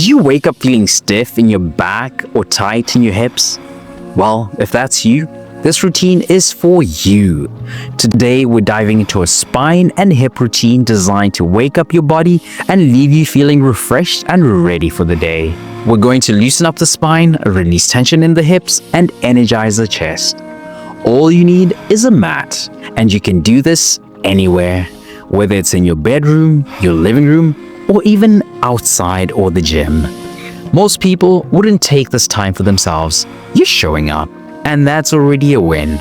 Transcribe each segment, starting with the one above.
Do you wake up feeling stiff in your back or tight in your hips? Well, if that's you, this routine is for you. Today, we're diving into a spine and hip routine designed to wake up your body and leave you feeling refreshed and ready for the day. We're going to loosen up the spine, release tension in the hips, and energize the chest. All you need is a mat, and you can do this anywhere, whether it's in your bedroom, your living room, or even outside or the gym. Most people wouldn't take this time for themselves. You're showing up, and that's already a win.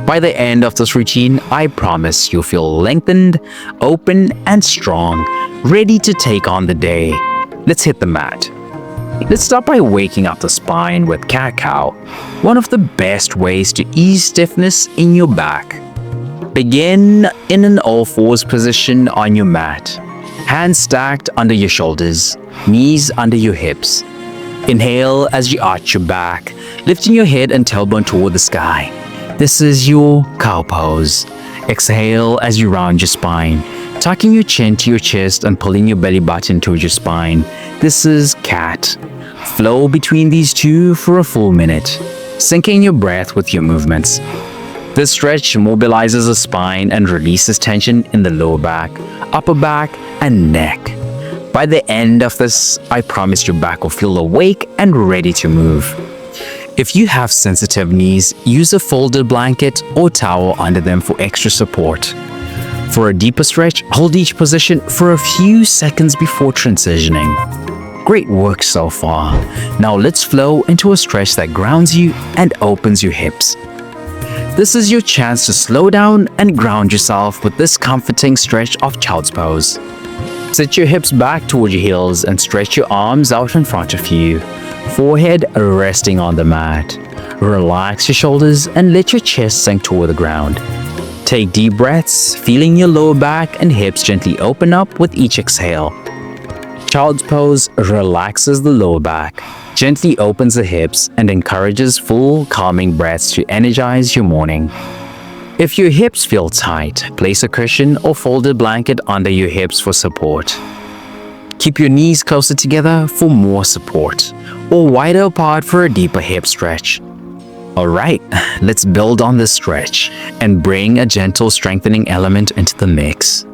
By the end of this routine, I promise you'll feel lengthened, open, and strong, ready to take on the day. Let's hit the mat. Let's start by waking up the spine with cat-cow, one of the best ways to ease stiffness in your back. Begin in an all-fours position on your mat. Hands stacked under your shoulders, knees under your hips. Inhale as you arch your back, lifting your head and tailbone toward the sky. This is your cow pose. Exhale as you round your spine, tucking your chin to your chest and pulling your belly button towards your spine. This is cat. Flow between these two for a full minute, syncing your breath with your movements. This stretch mobilizes the spine and releases tension in the lower back, upper back, and neck. By the end of this, I promise your back will feel awake and ready to move. If you have sensitive knees, use a folded blanket or towel under them for extra support. For a deeper stretch, hold each position for a few seconds before transitioning. Great work so far. Now let's flow into a stretch that grounds you and opens your hips. This is your chance to slow down and ground yourself with this comforting stretch of child's pose. Sit your hips back toward your heels and stretch your arms out in front of you. Forehead resting on the mat. Relax your shoulders and let your chest sink toward the ground. Take deep breaths, feeling your lower back and hips gently open up with each exhale. Child's pose relaxes the lower back, gently opens the hips, and encourages full, calming breaths to energize your morning. If your hips feel tight, place a cushion or folded blanket under your hips for support. Keep your knees closer together for more support, or wider apart for a deeper hip stretch. Alright, let's build on this stretch and bring a gentle strengthening element into the mix.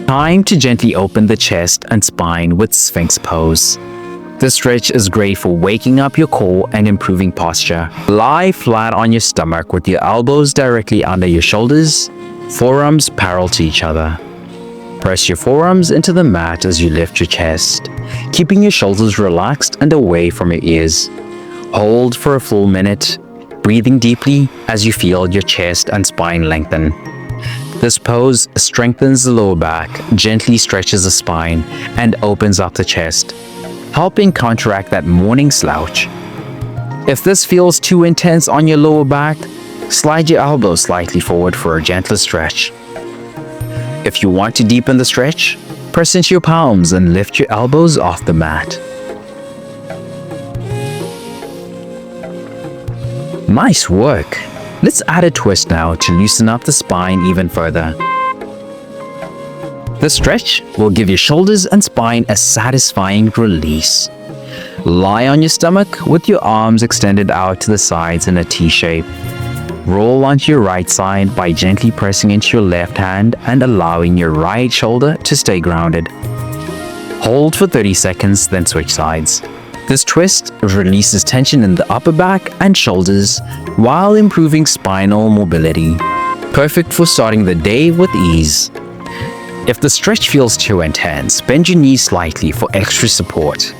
Time to gently open the chest and spine with Sphinx pose. This stretch is great for waking up your core and improving posture. Lie flat on your stomach with your elbows directly under your shoulders, forearms parallel to each other. Press your forearms into the mat as you lift your chest, keeping your shoulders relaxed and away from your ears. Hold for a full minute, breathing deeply as you feel your chest and spine lengthen. This pose strengthens the lower back, gently stretches the spine, and opens up the chest, helping counteract that morning slouch. If this feels too intense on your lower back, slide your elbows slightly forward for a gentler stretch. If you want to deepen the stretch, press into your palms and lift your elbows off the mat. Nice work! Let's add a twist now to loosen up the spine even further. This stretch will give your shoulders and spine a satisfying release. Lie on your stomach with your arms extended out to the sides in a T shape. Roll onto your right side by gently pressing into your left hand and allowing your right shoulder to stay grounded. Hold for 30 seconds, then switch sides. This twist releases tension in the upper back and shoulders while improving spinal mobility. Perfect for starting the day with ease. If the stretch feels too intense, bend your knees slightly for extra support.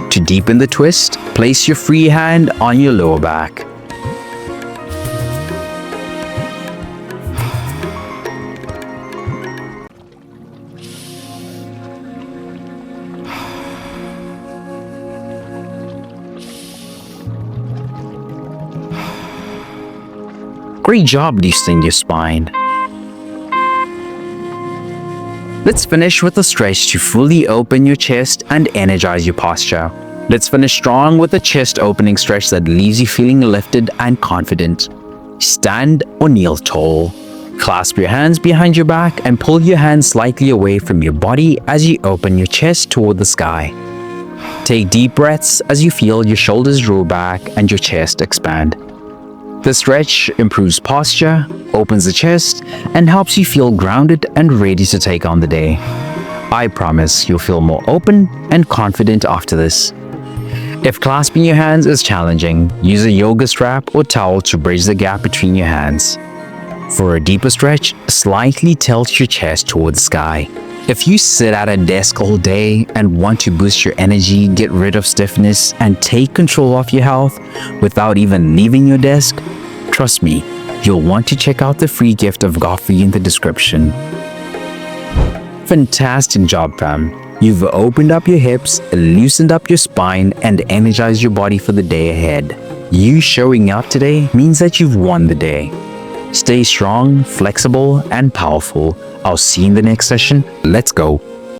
To deepen the twist, place your free hand on your lower back. Great job loosening your spine. Let's finish with a stretch to fully open your chest and energize your posture. Let's finish strong with a chest opening stretch that leaves you feeling lifted and confident. Stand or kneel tall. Clasp your hands behind your back and pull your hands slightly away from your body as you open your chest toward the sky. Take deep breaths as you feel your shoulders roll back and your chest expand. The stretch improves posture, opens the chest, and helps you feel grounded and ready to take on the day. I promise you'll feel more open and confident after this. If clasping your hands is challenging, use a yoga strap or towel to bridge the gap between your hands. For a deeper stretch, slightly tilt your chest toward the sky. If you sit at a desk all day and want to boost your energy, get rid of stiffness, and take control of your health without even leaving your desk, trust me, you'll want to check out the free gift of coffee in the description. Fantastic job, fam. You've opened up your hips, loosened up your spine, and energized your body for the day ahead. You showing up today means that you've won the day. Stay strong, flexible, and powerful. I'll see you in the next session. Let's go.